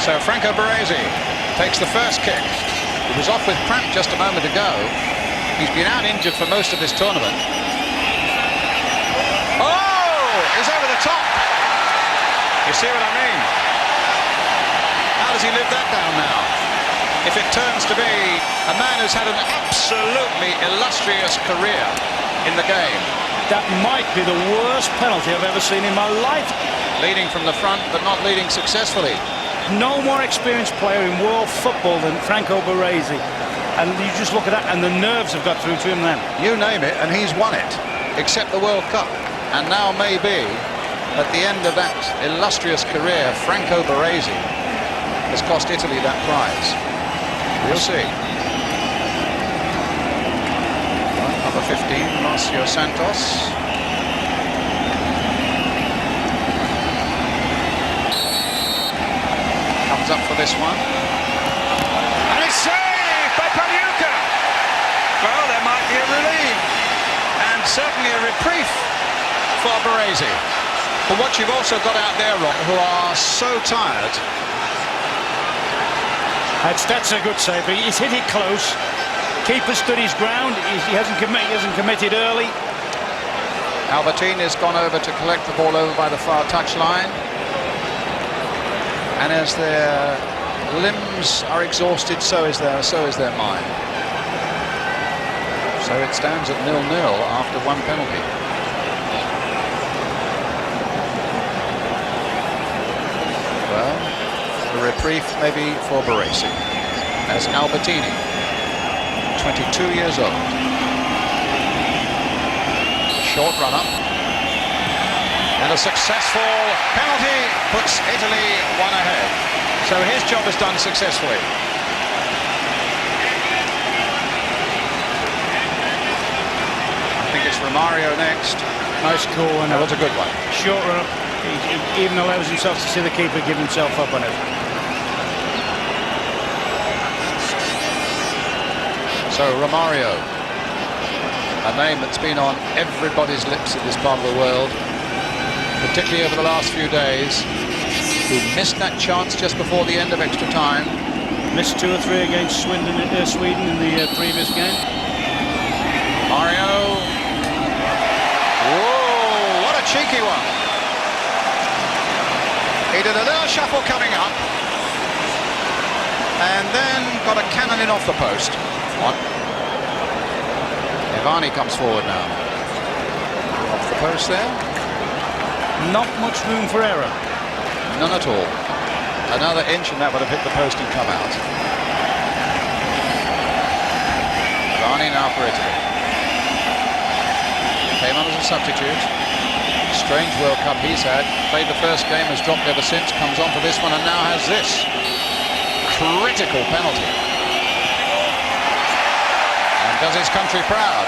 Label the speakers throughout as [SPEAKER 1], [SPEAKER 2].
[SPEAKER 1] So Franco Baresi takes the first kick. He was off with cramp just a moment ago. He's been out injured for most of this tournament. Oh! He's over the top. You see what I mean? How does he live that down now? If it turns to be a man who's had an absolutely illustrious career in the game.
[SPEAKER 2] That might be the worst penalty I've ever seen in my life.
[SPEAKER 1] Leading from the front, but not leading successfully.
[SPEAKER 2] No more experienced player in world football than Franco Baresi. And you just look at that, and the nerves have got through to him then.
[SPEAKER 1] You name it, and he's won it, except the World Cup. And now maybe, at the end of that illustrious career, Franco Baresi has cost Italy that prize. We'll see. Number 15, Marcio Santos. Comes up for this one. And it's saved by Pagliuca. Well, there might be a relief. And certainly a reprieve for Baresi. But what you've also got out there, Rob, who are so tired.
[SPEAKER 2] That's a good save, but he's hit it close. Keeper stood his ground. He hasn't committed early.
[SPEAKER 1] Albertini has gone over to collect the ball over by the far touchline. And as their limbs are exhausted, so is their mind. So it stands at 0-0 after one penalty. Well, the reprieve maybe for Baresi, as Albertini, 22 years old. Short run up. And a successful penalty puts Italy one ahead. So his job is done successfully. I think it's Romario next.
[SPEAKER 2] Nice call. And
[SPEAKER 1] that was a good one.
[SPEAKER 2] Short run up. He even allows himself to see the keeper give himself up on it.
[SPEAKER 1] So Romario, a name that's been on everybody's lips in this part of the world, particularly over the last few days, who missed that chance just before the end of extra time.
[SPEAKER 2] Missed 2 or 3 against Sweden in the previous game.
[SPEAKER 1] Mario. Whoa, what a cheeky one. He did a little shuffle coming up, and then got a cannon in off the post. One. Ivani comes forward now. Off the post there.
[SPEAKER 2] Not much room for error.
[SPEAKER 1] None at all. Another inch and that would have hit the post and come out. Ivani now for Italy. Came on as a substitute. Strange World Cup he's had. Played the first game, has dropped ever since. Comes on for this one and now has this critical penalty. And does his country proud.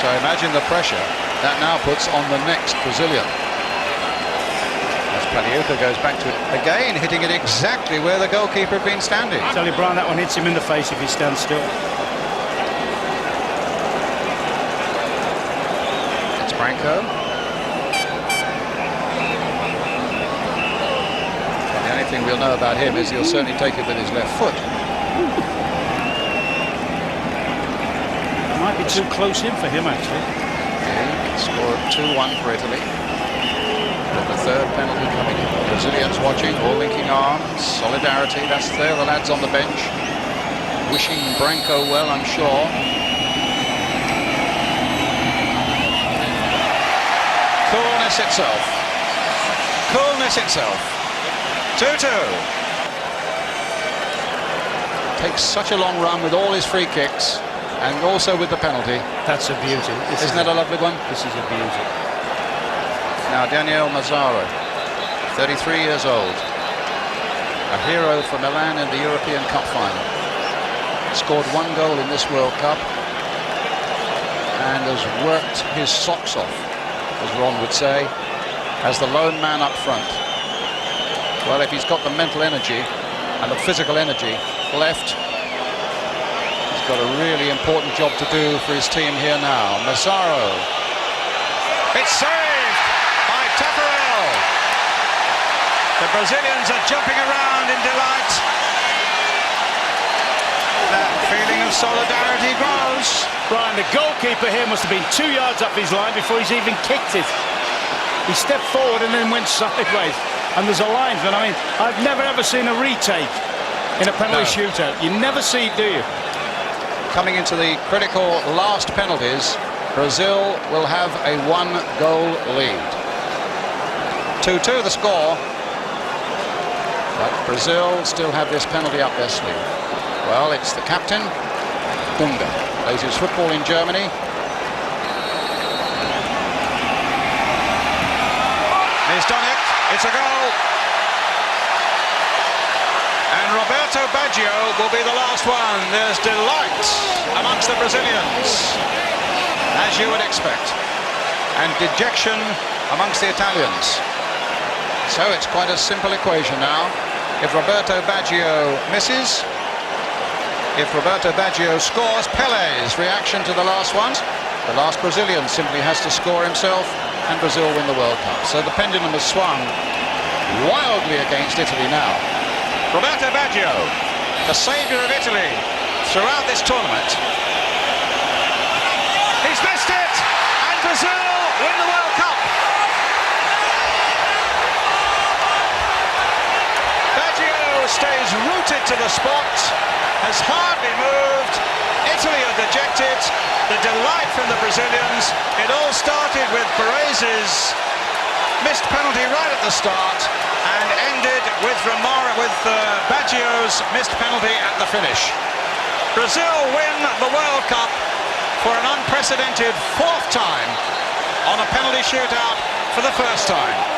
[SPEAKER 1] So imagine the pressure that now puts on the next Brazilian. As Pagliuca goes back to it again, hitting it exactly where the goalkeeper had been standing.
[SPEAKER 2] Tell you, Brian, that one hits him in the face if he stands still.
[SPEAKER 1] It's Branco. And the only thing we'll know about him is he'll certainly take it with his left foot.
[SPEAKER 2] Might be too close in for him, actually.
[SPEAKER 1] Score 2-1 for Italy. With the third penalty coming in. The Brazilians watching, all linking arms. Solidarity, that's there, the lads on the bench. Wishing Branco well, I'm sure. Coolness itself. Coolness itself. 2-2. Takes such a long run with all his free kicks. And also with the penalty.
[SPEAKER 2] That's a beauty.
[SPEAKER 1] Isn't that a lovely one?
[SPEAKER 2] This is a beauty.
[SPEAKER 1] Now Daniel Mazzaro, 33 years old. A hero for Milan in the European Cup final. Scored 1 goal in this World Cup. And has worked his socks off, as Ron would say, as the lone man up front. Well, if he's got the mental energy and the physical energy left, got a really important job to do for his team here now. Mazzaro. It's saved by Taffarel. The Brazilians are jumping around in delight. That feeling of solidarity grows.
[SPEAKER 2] Brian, the goalkeeper here must have been 2 yards up his line before he's even kicked it. He stepped forward and then went sideways. And there's a linesman. I mean, I've never ever seen a retake in a penalty shootout. You never see it, do you?
[SPEAKER 1] Coming into the critical last penalties, Brazil will have a 1-goal lead. 2-2 the score. But Brazil still have this penalty up their sleeve. Well, it's the captain, Dunga, plays his football in Germany. He's done it. It's a goal. And Roberto Baggio will be the last one. There's delight amongst the Brazilians, as you would expect, and dejection amongst the Italians. So it's quite a simple equation now. If Roberto Baggio misses, if Roberto Baggio scores, Pelé's reaction to the last one. The last Brazilian simply has to score himself, and Brazil win the World Cup. So the pendulum has swung wildly against Italy now. Roberto Baggio, the saviour of Italy throughout this tournament. He's missed it, and Brazil win the World Cup. Baggio stays rooted to the spot, has hardly moved. Italy are dejected. The delight from the Brazilians. It all started with Baresi's missed penalty right at the start and ended with Baggio's missed penalty at the finish. Brazil win the World Cup for an unprecedented 4th time on a penalty shootout for the first time.